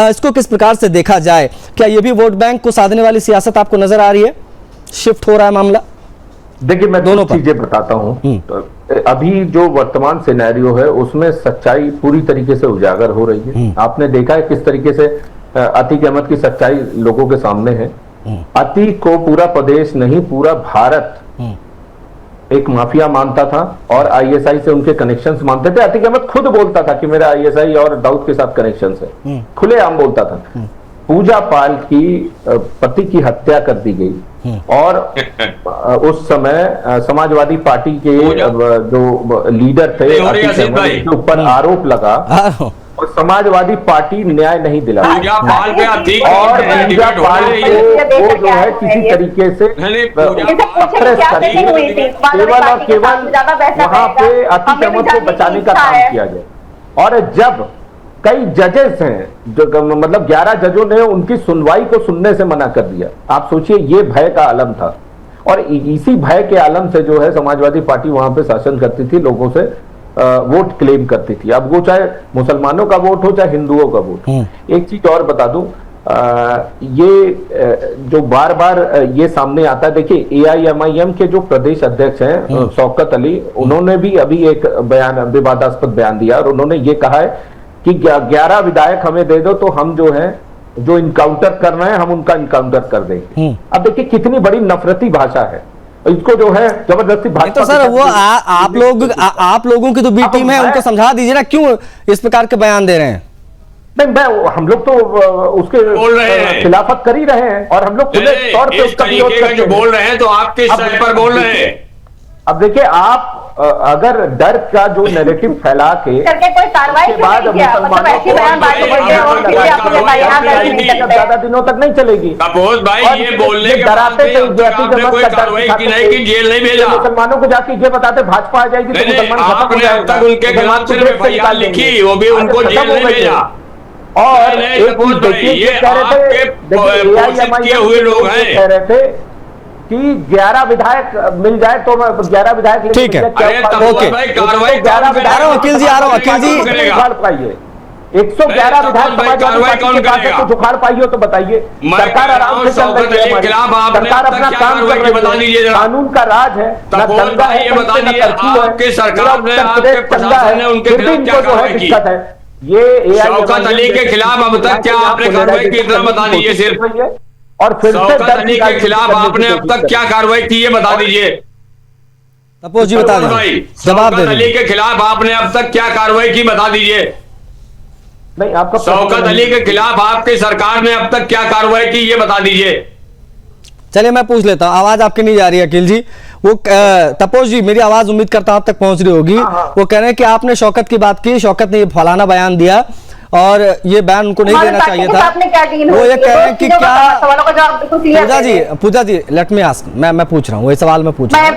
S1: इसको किस प्रकार से देखा जाए? क्या ये भी वोट बैंक को साधने वाली सियासत आपको नजर आ रही है? शिफ्ट हो रहा है मामला?
S4: देखिए, मैं दोनों चीजें बताता हूं। अभी जो वर्तमान सिनेरियो है उसमें सच्चाई पूरी तरीके से उजागर हो रही है। आपने देखा है किस तरीके से अतीक अहमद की सच्चाई लोगों के सामने है। अतीक को पूरा प्रदेश नहीं, पूरा भारत एक माफिया मानता था और ISI से उनके कनेक्शंस मानते थे। अतीक अहमद खुद बोलता था कि मेरा ISI और दाऊद के साथ कनेक्शंस है, खुलेआम बोलता था। पूजा पाल की पति की हत्या कर दी गई और उस समय समाजवादी पार्टी के जो लीडर थे के ऊपर आरोप लगा और समाजवादी पार्टी न्याय नहीं दिला, और पूजा पाल को वो जो है किसी तरीके से केवल और केवल वहां पे अतीक अहमद को बचाने का काम किया गया। और जब कई जजेस हैं जो मतलब 11 जजों ने उनकी सुनवाई को सुनने से मना कर दिया। आप सोचिए, ये भय का आलम था और इसी भय के आलम से जो है समाजवादी पार्टी वहां पे शासन करती थी, लोगों से वोट क्लेम करती थी। अब वो चाहे मुसलमानों का वोट हो चाहे हिंदुओं का वोट हो। एक चीज और बता दूं, ये जो बार बार ये सामने आता है, देखिए AIMIM के जो प्रदेश अध्यक्ष हैं शौकत अली, उन्होंने भी अभी एक बयान, विवादास्पद बयान दिया और उन्होंने ये कहा है कि 11 विधायक हमें दे दो तो हम जो है जो इनकाउंटर कर रहे हैं हम उनका इनकाउंटर कर देंगे। अब देखिए कितनी बड़ी नफरती भाषा है, इसको जो है जबरदस्ती भाषा। तो सर वो
S1: आप लोगों की तो बी टीम है, उनको समझा दीजिए ना, क्यों इस प्रकार के बयान दे रहे हैं?
S4: नहीं, हम लोग तो उसके खिलाफत कर ही रहे हैं और हम लोग खुले तौर पे उसका विरोध करते हैं।
S6: बोल रहे हैं तो आपके स्तर पर बोल रहे हैं।
S4: अब देखिए, आप अगर डर का जो नैरेटिव फैला के
S3: कोई कार्रवाई
S4: के बाद मुसलमानों को ज्यादा दिनों तक नहीं चलेगी।
S6: भाई ये बोलने के
S4: डराते थे,
S6: जेल नहीं भेजा
S4: मुसलमानों को जाके ये बताते भाजपा आ जाएगी तो मुसलमान खत्म हो जाएगा,
S6: उनके खिलाफ सिर्फ FIR लिखी, वो भी उनको जेल नहीं भेजा।
S4: और एक चीज देखिए, ये कह रहे थे
S6: हुए लोग हैं,
S4: कह रहे थे कि 11 विधायक मिल जाए तो 11 विधायक,
S1: ठीक है, ओके,
S6: 11
S1: विधायक वकील जी आ रहा हूं, वकील जी
S4: उखाड़ पाइए 111 विधायक समाजवादी पार्टी के पास कुछ उखाड़ पाइए तो बताइए। सरकार आराम से चल रही है, सरकार अपना काम कर रही है, कानून का राज है, न दंगा है, न कर्फ्यू है,
S6: सरकार ने आपके प्रशासन ने उनके खिलाफ क्या कार्रवाई की?
S4: दिक्कत है ये
S6: शौकत अली के खिलाफ अब तक क्या आपने कार्रवाई की, इतना बता दीजिए सिर्फ।
S4: और फिर
S6: शौकत अली के खिलाफ आपने अब तक क्या कार्रवाई की है, बता दीजिए।
S1: तपोज जी बता दीजिए,
S6: शौकत अली के खिलाफ आपने अब तक क्या कार्रवाई की, बता दीजिए।
S4: नहीं, आपका
S6: शौकत अली के खिलाफ आपकी सरकार ने अब तक क्या कार्रवाई की, ये बता दीजिए।
S1: चलिए मैं पूछ लेता हूं, आवाज आपकी नहीं जा रही है अखिल जी। वो तपोज जी, मेरी आवाज उम्मीद करता हूं आप तक पहुंच रही होगी। वो कह रहे हैं कि आपने शौकत की बात की, शौकत ने ये फलाना बयान दिया और ये बयान उनको नहीं देना चाहिए था। वो ये कह रहे हैं कि क्या पूजा जी लेट मी आस्क, मैं पूछ रहा हूँ, वही सवाल मैं पूछ रहा हूँ,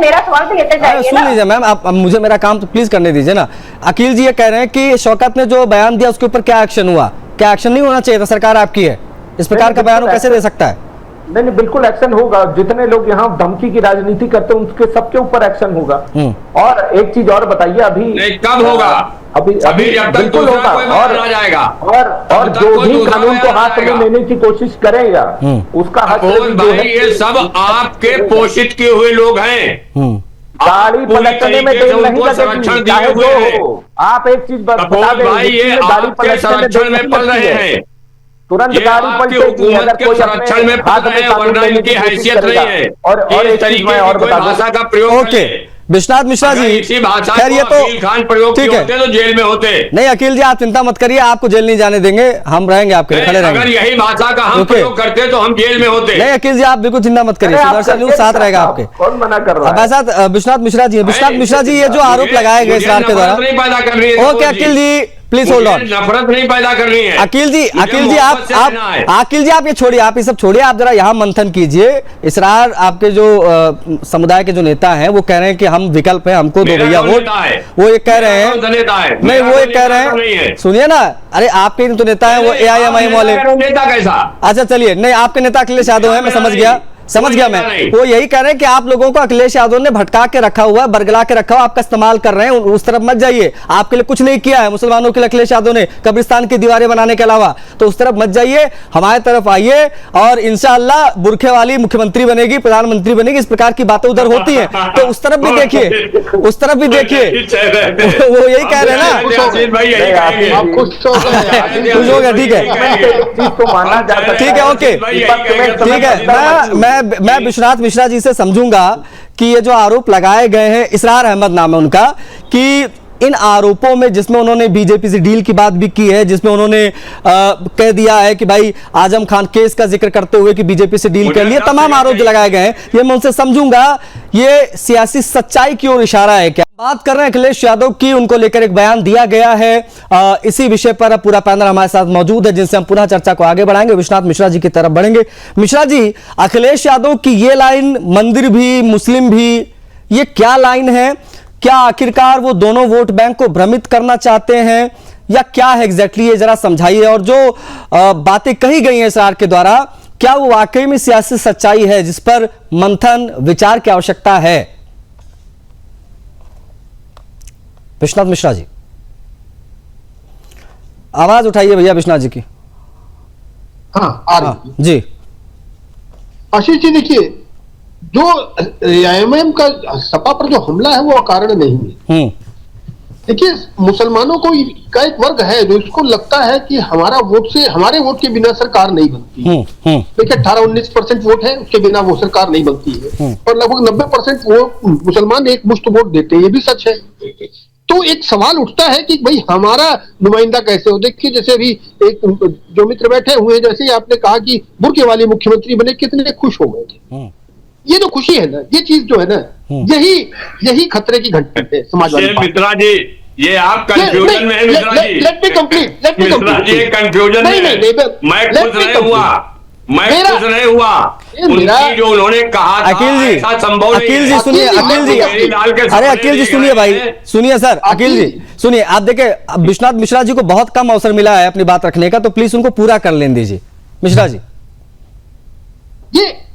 S3: मेरा सवाल तो ये चाहिए।
S1: सुन लीजिए मैम, आप मुझे मेरा काम तो प्लीज करने दीजिए ना। अकील जी ये कह रहे हैं कि शौकत ने जो बयान दिया उसके ऊपर क्या एक्शन हुआ, क्या एक्शन नहीं होना चाहिए था? सरकार आपकी है, इस प्रकार का बयान कैसे दे सकता है?
S4: नहीं, बिल्कुल एक्शन होगा। जितने लोग यहाँ धमकी की राजनीति करते हैं उनके सबके ऊपर एक्शन होगा। और एक चीज और बताइए, अभी
S6: कब होगा?
S4: अभी
S6: जब तक
S4: बिल्कुल होगा।
S6: और जाएगा
S4: और जो भी कानून को हाथ में लेने की कोशिश करेगा उसका हक
S6: भाई, ये सब आपके पोषित किए हुए लोग हैं।
S4: गाड़ी पलटने में देर नहीं लगेगी, चाहे जो हो। आप एक चीज बता दें,
S6: भाई ये आपके संरक्षण में पल रहे हैं,
S4: तुरंत गाड़ी पलटेगी अगर कोई
S6: संरक्षण में पल रहे हैं, वरना इनकी हैसियत नहीं है
S4: और
S6: इस तरीके की कोई भाषा का प्रयोग।
S1: ओके विश्वनाथ मिश्रा जी,
S6: इसी भाषा
S1: खैर ये
S6: को अकील खान प्रयोग
S1: ठीक है,
S6: तो जेल में होते
S1: नहीं। अकील जी आप चिंता मत करिए, आपको जेल नहीं जाने देंगे, हम रहेंगे आपके लिए, खड़े रहेंगे।
S6: अगर यही भाषा का हम प्रयोग करते तो हम जेल में होते।
S1: नहीं अकील जी आप बिल्कुल चिंता मत करिए, सुदर्शन न्यूज़ साथ रहेगा आपके।
S4: कौन मना कर रहा है?
S1: हमारे साथ विश्वनाथ मिश्रा जी, विश्वनाथ मिश्रा जी ये जो आरोप लगाए गए इसरार के द्वारा,
S6: नहीं पैदा कर रही है।
S1: Okay Akeel ji please hold on.
S6: नफरत नहीं पैदा करनी है
S1: अकील जी अकील जी आप ये छोड़िए, आप ये सब छोड़िए, आप जरा यहाँ मंथन कीजिए। इसरार आपके जो समुदाय के जो नेता हैं वो कह रहे हैं कि हम विकल्प हैं, हमको दो भैया वोट। वो ये कह रहे हैं, नहीं वो ये कह रहे हैं, सुनिए ना, अरे आपके तो नेता है वो AIMIM वाले।
S6: नेता कैसा?
S1: अच्छा चलिए, नहीं आपके नेता अखिलेश यादव है, मैं समझ गया मैं। वो यही कह रहे हैं कि आप लोगों को अखिलेश यादव ने भटका के रखा हुआ है, बरगला के रखा हुआ, आपका इस्तेमाल कर रहे हैं, उस तरफ मत जाइए। आपके लिए कुछ नहीं किया है मुसलमानों के लिए अखिलेश यादव ने, कब्रिस्तान की दीवारें बनाने के अलावा, तो उस तरफ मत जाइए, हमारे तरफ आइए और इंशाअल्लाह बुरखे वाली मुख्यमंत्री बनेगी, प्रधानमंत्री बनेगी। इस प्रकार की बातें उधर होती है तो उस तरफ भी देखिए, उस तरफ भी देखिए। वो यही कह रहे हैं ना, खुश हो गया, ठीक है ठीक है, ओके ठीक है। मैं विश्वनाथ मिश्रा जी से समझूंगा कि ये जो आरोप लगाए गए हैं, इसरार अहमद नाम है उनका, कि इन आरोपों में जिसमें उन्होंने बीजेपी से डील की बात भी की है, जिसमें उन्होंने कह दिया है कि भाई आजम खान केस का जिक्र करते हुए कि बीजेपी से डील कर लिए, तमाम आरोप जो लगाए गए हैं, ये मैं उनसे समझूंगा ये सियासी सच्चाई की ओर इशारा है क्या? बात कर रहे हैं अखिलेश यादव की, उनको लेकर एक बयान दिया गया है। इसी विषय पर पूरा पैनल हमारे साथ मौजूद है जिनसे हम पुनः चर्चा को आगे बढ़ाएंगे। विश्वनाथ मिश्रा जी की तरफ बढ़ेंगे। मिश्रा जी, अखिलेश यादव की ये लाइन, मंदिर भी मुस्लिम भी, ये क्या लाइन है? क्या आखिरकार वो दोनों वोट बैंक को भ्रमित करना चाहते हैं या क्या है एग्जैक्टली, ये जरा समझाइए। और जो बातें कही गई हैं इसरार के द्वारा, क्या वो वाकई में सियासी सच्चाई है जिस पर मंथन विचार की आवश्यकता है? विश्वनाथ मिश्रा जी आवाज उठाइए भैया, विश्वनाथ जी की।
S5: हाँ आ रही
S1: जी।
S5: आशीष जी देखिए, जो AIMIM का सपा पर जो हमला है वो अकारण नहीं है। देखिए, मुसलमानों को का एक वर्ग है जो इसको लगता है कि हमारे वोट के बिना सरकार नहीं बनती। देखिए 18-19% वोट है, उसके बिना वो सरकार नहीं बनती है, और लगभग 90% वो मुसलमान एक मुश्त वोट देते हैं, ये भी सच है। तो एक सवाल उठता है कि भाई हमारा नुमाइंदा कैसे हो। देखिए जैसे अभी एक जो मित्र बैठे हुए, जैसे ही आपने कहा कि बुर्के वाली मुख्यमंत्री बने, कितने खुश हो गए थे। ये जो खुशी है ना, ये चीज जो है ना, यही खतरे की घंटी है समाजवादी पार्टी।
S6: मित्रा जी, ये आप कंफ्यूजन में है मित्रा जी।
S5: लेट मी कंप्लीट
S6: मित्रा जी, कंफ्यूजन में मैं खुश नहीं हुआ, उनकी जो उन्होंने कहा
S1: अकील जी, अकील जी सुनिए, अकील जी, अरे अकील जी सुनिए भाई, सुनिए सर, अकील जी सुनिए। आप देखिए विश्वनाथ मिश्रा जी को बहुत कम अवसर मिला है अपनी बात रखने का, तो प्लीज उनको पूरा कर लेने दीजिए। मिश्रा जी,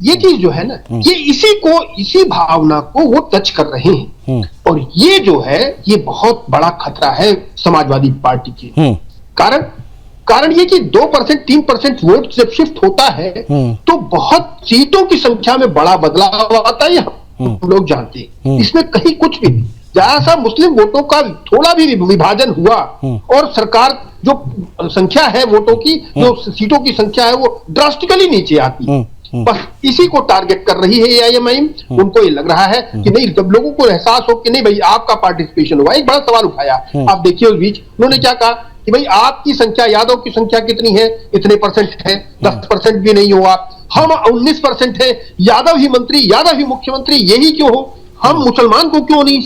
S5: ये चीज जो है ना, ये इसी भावना को वो टच कर रहे हैं, और ये जो है ये बहुत बड़ा खतरा है समाजवादी पार्टी के। कारण ये कि 2% 3% वोट जब शिफ्ट होता है तो बहुत सीटों की संख्या में बड़ा बदलाव आता है, हम लोग जानते हैं। इसमें कहीं कुछ भी जहां सा मुस्लिम वोटों का थोड़ा भी विभाजन हुआ और सरकार जो संख्या है वोटों की, जो सीटों की संख्या है, वो ड्रास्टिकली नीचे आती। बस इसी को टारगेट कर रही है AIMIM। उनको ये लग रहा है कि नहीं, जब लोगों को एहसास हो कि नहीं भाई आपका पार्टिसिपेशन हुआ, एक बड़ा सवाल उठाया। आप देखिए उस बीच उन्होंने क्या कहा कि भाई आपकी संख्या, यादव की संख्या कितनी है, इतने परसेंट है, 10% भी नहीं हुआ। हम 19% है, यादव ही मंत्री, यादव ही मुख्यमंत्री, यही क्यों हो? हम मुसलमान को क्यों नहीं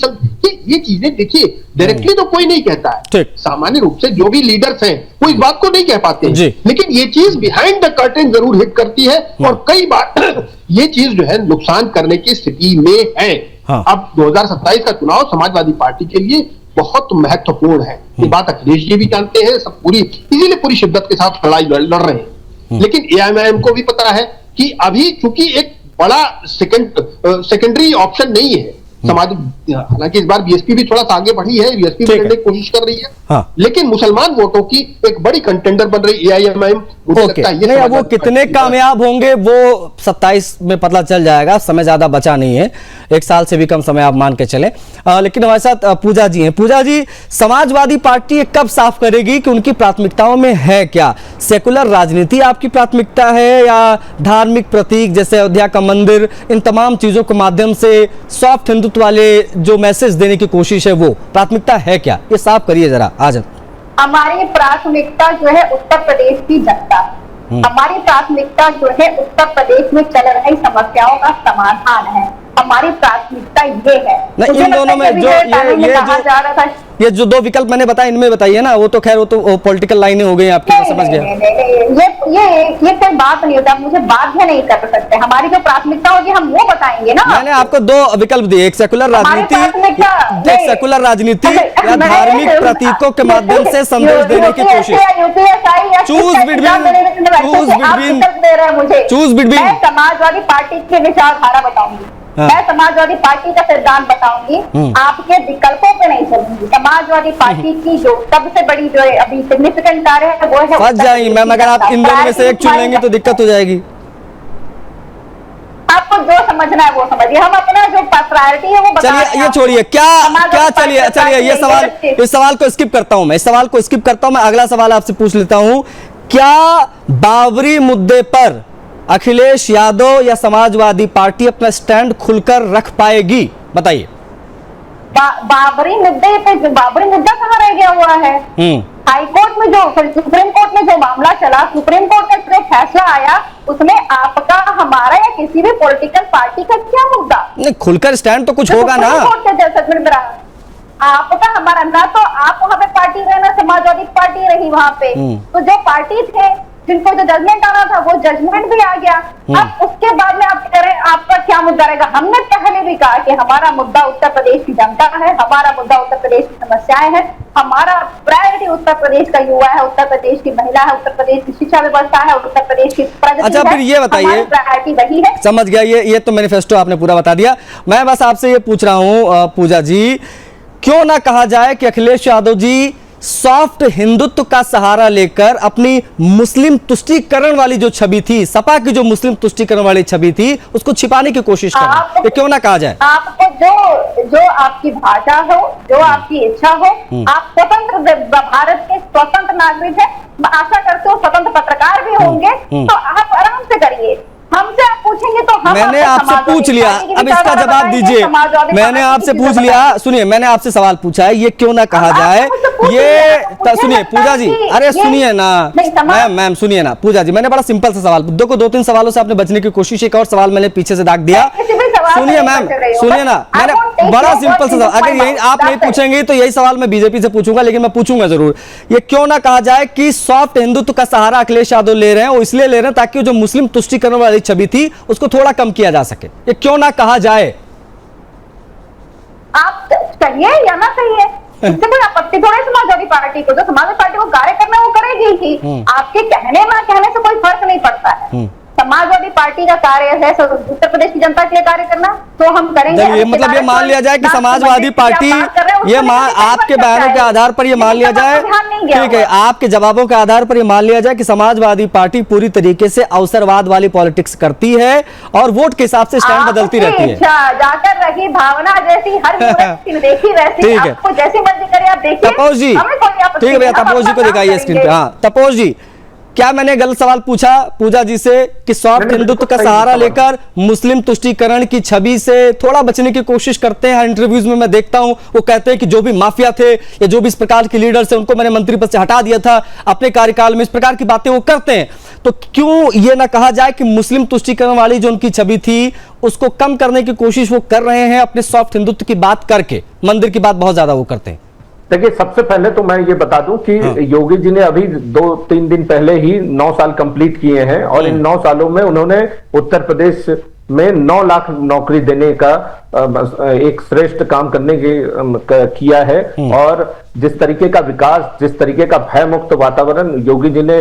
S5: ये चीजें देखिए डायरेक्टली तो कोई नहीं कहता है, सामान्य रूप से जो भी लीडर्स हैं वो इस बात को नहीं कह पाते हैं, लेकिन ये चीज बिहाइंड द कर्टेन जरूर हिट करती है और कई बार ये चीज जो है नुकसान करने की स्थिति में है। अब 2027 का चुनाव समाजवादी पार्टी के लिए बहुत महत्वपूर्ण है, ये बात अखिलेश जी भी जानते हैं, सब इसीलिए पूरी शिद्दत के साथ लड़ाई लड़ रहे हैं। लेकिन एआईएमआईएम को भी पता है कि अभी चूंकि एक बड़ा सेकेंडरी ऑप्शन नहीं है समाज, हालांकि इस बार बीएसपी भी थोड़ा सा आगे बढ़ी है, बीएसपी भी लड़ने की कोशिश कर रही है, लेकिन मुसलमान वोटों की एक बड़ी कंटेंडर बन रही एआईएमआईएम।
S1: नहीं, अब वो कितने कामयाब होंगे वो 27 में पता चल जाएगा, समय ज्यादा बचा नहीं है, 1 साल से भी कम समय आप मान के चले। लेकिन हमारे साथ पूजा जी हैं। पूजा जी, समाजवादी पार्टी कब साफ करेगी कि उनकी प्राथमिकताओं में है क्या? सेकुलर राजनीति आपकी प्राथमिकता है या धार्मिक प्रतीक जैसे अयोध्या का मंदिर, इन तमाम चीजों के माध्यम से सॉफ्ट हिंदुत्व वाले जो मैसेज देने की कोशिश है, वो प्राथमिकता है क्या? ये साफ करिए जरा आज।
S3: हमारी प्राथमिकता जो है उत्तर प्रदेश की जनता, हमारी प्राथमिकता जो है उत्तर प्रदेश में चल रही समस्याओं का समाधान है, हमारी प्राथमिकता ये है।
S1: नहीं, इन दोनों में जो ये जो 2 विकल्प मैंने बताया, इनमें बताइए ना, वो तो खैर वो तो पॉलिटिकल लाइनें हो गई आपकी, मैं समझ गया।
S3: ये कोई बात नहीं होता, मुझे बाध्य नहीं कर सकते, हमारी जो प्राथमिकता होगी हम वो बताएंगे ना।
S1: मैंने आपको 2 विकल्प दिए, एक सेकुलर राजनीति, या धार्मिक प्रतीकों के माध्यम से संदेश देने की कोशिश। चूज बिटवीन
S3: समाजवादी पार्टी की विचारधारा बताऊंगी, मैं समाजवादी पार्टी का सिद्धांत बताऊंगी, आपके विकल्पों पे नहीं चलूंगी। समाजवादी पार्टी की जो सबसे बड़ी जो अभी सिग्निफिकेंट कार्य है वो है,
S1: फंस जाएंगी मैम, अगर आप इन दोनों में से एक चुन लेंगे तो दिक्कत हो जाएगी।
S3: आपको जो समझना है वो समझिए, हम अपना जो प्रायोरिटी है वो बता।
S1: चलिए ये छोड़िए, क्या चलिए इस सवाल को स्किप करता हूं मैं, इस सवाल को स्किप करता हूं मैं, अगला सवाल आपसे पूछ लेता हूं। क्या बाबरी मुद्दे पर अखिलेश यादव या समाजवादी पार्टी अपना स्टैंड खुलकर रख पाएगी? बताइए।
S3: बाबरी मुद्दे पे, बाबरी मुद्दा कहाँ रह गया हुआ है? हाईकोर्ट में जो, सुप्रीम कोर्ट में जो मामला चला, सुप्रीम कोर्ट का जो फैसला आया, उसमें आपका, हमारा या किसी भी पॉलिटिकल पार्टी का क्या मुद्दा?
S1: नहीं, खुलकर स्टैंड तो कुछ होगा ना।
S3: आपका हमारा ना, तो आप वहाँ पे पार्टी रहना, समाजवादी पार्टी रही वहाँ पे, तो जो पार्टी थे जिनको जो जजमेंट आना था वो जजमेंट भी आ गया। अब उसके बाद में आप कह रहे हैं आपका क्या मुद्दा रहेगा? हमने पहले भी कहा कि हमारा मुद्दा उत्तर प्रदेश की जनता है, हमारा मुद्दा उत्तर प्रदेश की समस्याएं हैं, हमारा प्रायोरिटी उत्तर प्रदेश का युवा है, उत्तर प्रदेश की महिला है, उत्तर प्रदेश की शिक्षा व्यवस्था है, उत्तर प्रदेश की प्रगति।
S1: अच्छा, फिर ये बताइए,
S3: प्रायोरिटी वही है।
S1: समझ गया, ये तो मैनिफेस्टो आपने पूरा बता दिया। मैं बस आपसे ये पूछ रहा हूं पूजा जी, क्यों ना कहा जाए कि अखिलेश यादव जी सॉफ्ट हिंदुत्व का सहारा लेकर अपनी मुस्लिम तुष्टीकरण वाली जो छवि थी, सपा की जो मुस्लिम तुष्टीकरण वाली छवि थी, उसको छिपाने की कोशिश कर रहे हैं, क्यों ना कहा जाए?
S3: आपको जो आपकी भाषा हो, जो आपकी इच्छा हो, आप स्वतंत्र भारत के स्वतंत्र नागरिक है, आशा करते हो स्वतंत्र पत्रकार भी होंगे, तो आप आराम से करिए। हमसे आप पूछेंगे तो हम,
S1: मैंने आपसे पूछ लिया, अब इसका जवाब दीजिए। मैंने आपसे पूछ लिया, सुनिए, मैंने आपसे सवाल पूछा है, ये क्यों ना कहा जाए? ये सुनिए पूजा जी, अरे सुनिए ना मैम सुनिए ना पूजा जी, मैंने बड़ा सिंपल सा सवाल, देखो 2-3 सवालों से आपने बचने की कोशिश, एक और सवाल मैंने पीछे से दाग दिया। सुनिए मैम, सुनिए ना, मैंने बड़ा सिंपल सा सवाल, अगर यही आप नहीं पूछेंगे तो यही सवाल मैं बीजेपी से पूछूंगा, लेकिन मैं पूछूंगा जरूर। ये क्यों ना कहा जाए कि सॉफ्ट हिंदुत्व का सहारा अखिलेश यादव ले रहे हैं, वो इसलिए ले रहे हैं ताकि जो मुस्लिम तुष्टीकरण वाली छवि थी उसको थोड़ा कम किया जा सके, ये क्यों ना कहा जाए?
S3: आप कहिए या ना कहिए, इससे कोई आपत्ति थोड़ी समाजवादी पार्टी को, जो समाजवादी पार्टी को कार्य करना है वो करेगी ही, आपके कहने ना कहने से कोई फर्क नहीं पड़ता है। समाजवादी पार्टी का कार्य है उत्तर प्रदेश की जनता के लिए कार्य करना, तो हम करेंगे।
S1: ये मतलब ये मान लिया जाए कि समाजवादी पार्टी, ये आपके बयानों के आधार पर ये मान लिया जाए, ठीक है, आपके जवाबों के आधार पर ये मान लिया जाए कि समाजवादी पार्टी पूरी तरीके से अवसरवाद वाली पॉलिटिक्स करती है और वोट के हिसाब से स्टैंड बदलती रहती है।
S3: जाकर रही भावना जैसी हर देखी वैसी, आपको जैसी मर्जी करे आप देखिए।
S1: तपोज जी, ठीक है भैया, तपोज जी को दिखाइए स्क्रीन पे। हाँ तपोज जी, क्या मैंने गलत सवाल पूछा पूजा जी से कि सॉफ्ट हिंदुत्व का सहारा लेकर मुस्लिम तुष्टीकरण की छवि से थोड़ा बचने की कोशिश करते हैं? इंटरव्यूज में मैं देखता हूं वो कहते हैं कि जो भी माफिया थे या जो भी इस प्रकार के लीडर्स हैं उनको मैंने मंत्री पद से हटा दिया था अपने कार्यकाल में, इस प्रकार की बातें वो करते हैं। तो क्यों ये ना कहा जाए कि मुस्लिम तुष्टीकरण वाली जो उनकी छवि थी उसको कम करने की कोशिश वो कर रहे हैं अपने सॉफ्ट हिंदुत्व की बात करके, मंदिर की बात बहुत ज्यादा वो करते हैं।
S4: देखिए, सबसे पहले तो मैं ये बता दूं कि योगी जी ने अभी 2-3 दिन पहले ही 9 साल कंप्लीट किए हैं और इन 9 सालों में उन्होंने उत्तर प्रदेश में 9 लाख नौकरी देने का एक श्रेष्ठ काम करने के किया है। और जिस तरीके का विकास, जिस तरीके का भय मुक्त वातावरण योगी जी ने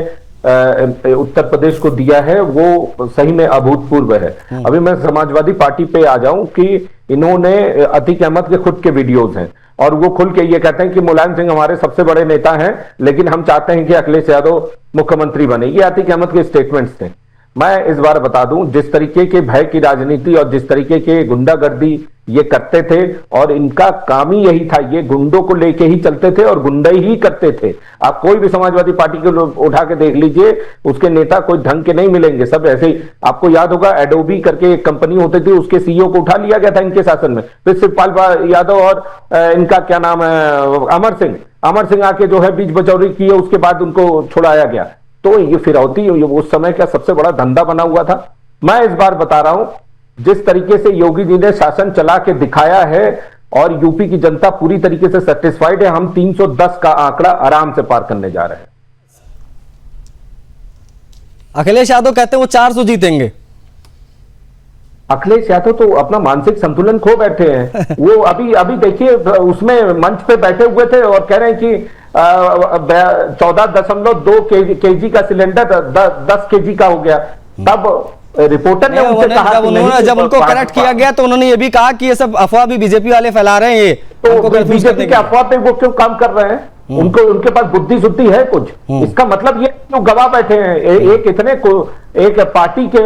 S4: उत्तर प्रदेश को दिया है वो सही में अभूतपूर्व है। अभी मैं समाजवादी पार्टी पे आ जाऊं कि इन्होंने अतीक अहमद के खुद के वीडियोस हैं और वो खुल के ये कहते हैं कि मुलायम सिंह हमारे सबसे बड़े नेता हैं लेकिन हम चाहते हैं कि अखिलेश यादव मुख्यमंत्री बने। ये अतीक अहमद के स्टेटमेंट्स थे। मैं इस बार बता दूं, जिस तरीके के भय की राजनीति और जिस तरीके के गुंडागर्दी ये करते थे और इनका काम ही यही था, ये गुंडों को लेके ही चलते थे और गुंडई ही करते थे। आप कोई भी समाजवादी पार्टी के लोग उठा के देख लीजिए, उसके नेता कोई ढंग के नहीं मिलेंगे, सब ऐसे ही। आपको याद होगा एडोबी करके एक कंपनी होती थी, उसके सीईओ को उठा लिया गया था इनके शासन में। फिर शिवपाल यादव और इनका क्या नाम है अमर सिंह आके जो है बीच बचौरी किए, उसके बाद उनको छुड़ाया गया। तो ये फिरौती उस समय का सबसे बड़ा धंधा बना हुआ था। मैं इस बार बता रहा हूं, जिस तरीके से योगी जी ने शासन चला के दिखाया है और यूपी की जनता पूरी तरीके से सेटिस्फाइड है। हम 310 का आंकड़ा आराम से पार करने जा रहे हैं।
S1: अखिलेश यादव कहते हैं वो 400 जीतेंगे।
S4: अखिलेश यादव तो अपना मानसिक संतुलन खो बैठे हैं। वो अभी देखिए, उसमें मंच पे बैठे हुए थे और कह रहे हैं कि 14.2 केजी का सिलेंडर 10 केजी का हो गया। तब रिपोर्टर ने उनसे कहा,
S1: जब उनको करेक्ट किया गया तो उन्होंने ये भी कहा कि ये सब अफवाह भी बीजेपी वाले फैला रहे हैं। ये
S4: तो बीजेपी के अफवाह पे वो क्यों काम कर रहे हैं? उनको उनके पास बुद्धि शुद्धि है कुछ? इसका मतलब ये क्यों गवाह बैठे हैं? एक पार्टी के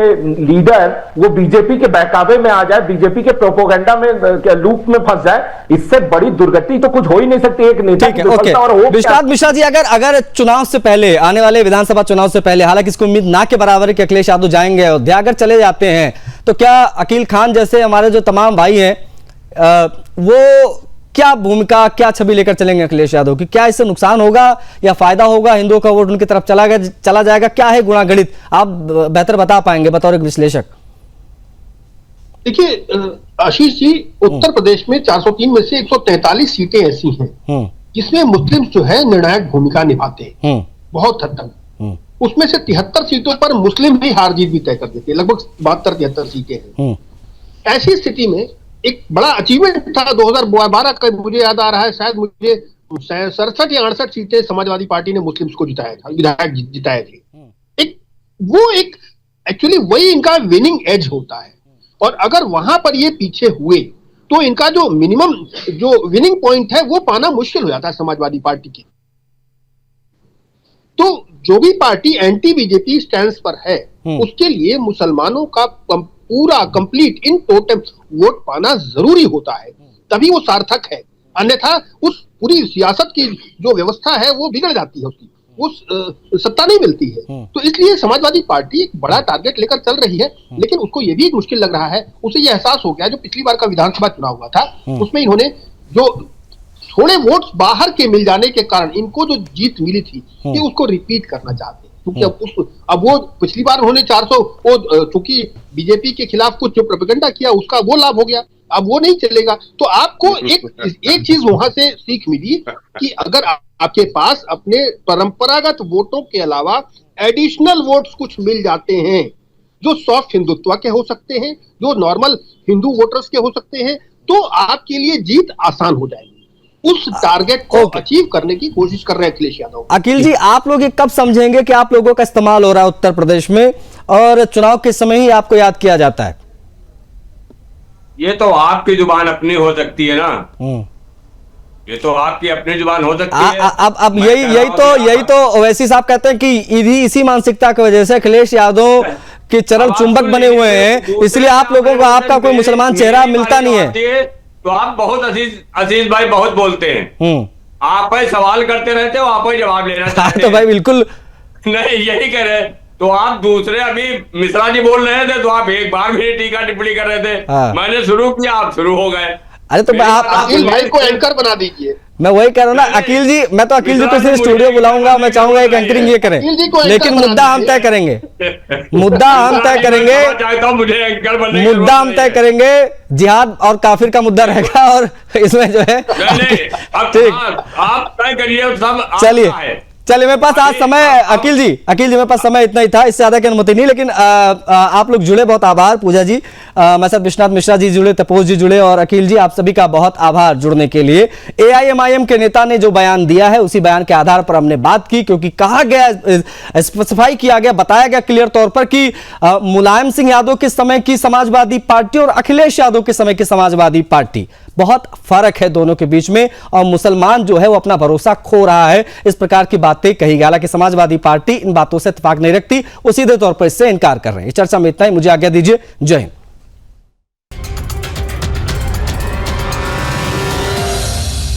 S4: लीडर वो बीजेपी के बहकावे में आ जाए, बीजेपी के प्रोपोगंडा में लूप में फंस जाए, इससे बड़ी दुर्गति तो कुछ हो ही नहीं सकती एक नेता की विफलता। और
S1: विश्वनाथ मिश्रा जी, अगर चुनाव से पहले, आने वाले विधानसभा चुनाव से पहले, हालांकि इसको उम्मीद ना के बराबर है कि अखिलेश यादव जाएंगे अयोध्या, अगर चले जाते हैं तो क्या अकील खान जैसे हमारे जो तमाम भाई हैं वो क्या भूमिका, क्या छवि लेकर चलेंगे अखिलेश यादव की? क्या इससे नुकसान होगा या फायदा होगा? हिंदुओं का वोट उनकी तरफ चला जाएगा? क्या है गुणागणित, आप बेहतर बता पाएंगे बतौर एक विश्लेषक।
S5: देखिए आशीष जी, उत्तर प्रदेश में 403 में से 143 सीटें ऐसी हैं जिसमें मुस्लिम जो है निर्णायक भूमिका निभाते हैं बहुत हद तक। उसमें से 73 सीटों पर मुस्लिम ही हार जीत भी तय कर देते हैं, लगभग 72-73 सीटें हैं। ऐसी स्थिति में एक बड़ा अचीवमेंट था 2012 का, मुझे याद आ रहा है, शायद मुझे 67 या 68 सीटें समाजवादी पार्टी ने मुस्लिम्स को जिताया था, विधायक जिताए थे। एक एक्चुअली वही इनका विनिंग एज होता है। और अगर वहां पर ये पीछे हुए तो इनका जो मिनिमम जो विनिंग पॉइंट है वो पाना मुश्किल हो जाता है समाजवादी पार्टी की। तो जो भी पार्टी एंटी बीजेपी स्टैंड पर है उसके लिए मुसलमानों का पूरा कंप्लीट इन टोटल वोट पाना जरूरी होता है, तभी वो सार्थक है। अन्यथा उस पूरी सियासत की जो व्यवस्था है वो बिगड़ जाती है, उसकी उस सत्ता नहीं मिलती है। तो इसलिए समाजवादी पार्टी एक बड़ा टारगेट लेकर चल रही है, लेकिन उसको ये भी मुश्किल लग रहा है, उसे ये एहसास हो गया जो पिछली बार का विधानसभा चुनाव हुआ था उसमें इन्होंने जो थोड़े वोट्स बाहर के मिल जाने के कारण इनको जो जीत मिली थी ये उसको रिपीट करना चाहते हैं। क्योंकि अब वो पिछली बार उन्होंने 400 चूंकि बीजेपी के खिलाफ कुछ जो प्रोपेगेंडा किया उसका वो लाभ हो गया, अब वो नहीं चलेगा। तो आपको एक चीज वहां से सीख मिली कि अगर आपके पास अपने परंपरागत वोटों के अलावा एडिशनल वोट्स कुछ मिल जाते हैं जो सॉफ्ट हिंदुत्व के हो सकते हैं, जो नॉर्मल हिंदू वोटर्स के हो सकते हैं, तो आपके लिए जीत आसान हो जाएगी। उस टारगेट को अचीव करने की कोशिश कर रहे हैं अखिलेश यादव।
S1: अखिल जी, आप लोग ये कब समझेंगे कि आप लोगों का इस्तेमाल हो रहा है उत्तर प्रदेश में और चुनाव के समय ही आपको याद किया जाता है?
S6: ये तो आपकी जुबान अपनी हो सकती है ना, ये तो आपकी अपनी जुबान हो सकती है।
S1: अब यही तो ओवैसी साहब कहते हैं कि इसी मानसिकता की वजह से अखिलेश यादव के चरण चुंबक बने हुए हैं, इसलिए आप लोगों को आपका कोई मुसलमान चेहरा मिलता नहीं है।
S6: तो आप बहुत अजीज भाई बहुत बोलते हैं, आप ही सवाल करते रहते हो, आप ही जवाब लेना चाहते
S1: तो भाई बिल्कुल
S6: नहीं यही कह रहे, तो आप दूसरे अभी मिश्रा जी बोल रहे थे तो आप एक बार भी टीका टिप्पणी कर रहे थे। मैंने शुरू किया, आप शुरू हो गए।
S1: अरे तो आप
S5: अकील भाई को एंकर बना दीजिए।
S1: मैं वही कह रहा हूँ ना अकील जी, मैं तो अकील जी को सिर्फ स्टूडियो बुलाऊंगा, मैं चाहूंगा एक एंकरिंग ये करें, लेकिन मुद्दा हम तय करेंगे, मुद्दा हम तय करेंगे, मुद्दा हम तय करेंगे। जिहाद और काफिर का मुद्दा रहेगा और इसमें जो है
S6: ठीक आप तय करिए सब।
S1: चलिए मेरे पास आज समय, अकील जी मेरे पास समय इतना ही था, इससे ज्यादा की अनुमति नहीं। लेकिन आप लोग जुड़े, बहुत आभार। पूजा जी, मेरे साथ विश्वनाथ मिश्रा जी जुड़े, तपोज जी जुड़े और अकील जी, आप सभी का बहुत आभार जुड़ने के लिए। AIMIM के नेता ने जो बयान दिया है उसी बयान के आधार पर हमने बात की, क्योंकि कहा गया, स्पेसिफाई किया गया, बताया गया क्लियर तौर पर कि मुलायम सिंह यादव के समय की समाजवादी पार्टी और अखिलेश यादव के समय की समाजवादी पार्टी, बहुत फर्क है दोनों के बीच में, और मुसलमान जो है वो अपना भरोसा खो रहा है। इस प्रकार की बातें कही गई। हालांकि समाजवादी पार्टी इन बातों से इत्तेफाक नहीं रखती, वो सीधे तौर पर इससे इनकार कर रहे हैं। इस चर्चा में इतना ही, मुझे आज्ञा दीजिए। जय हिंद।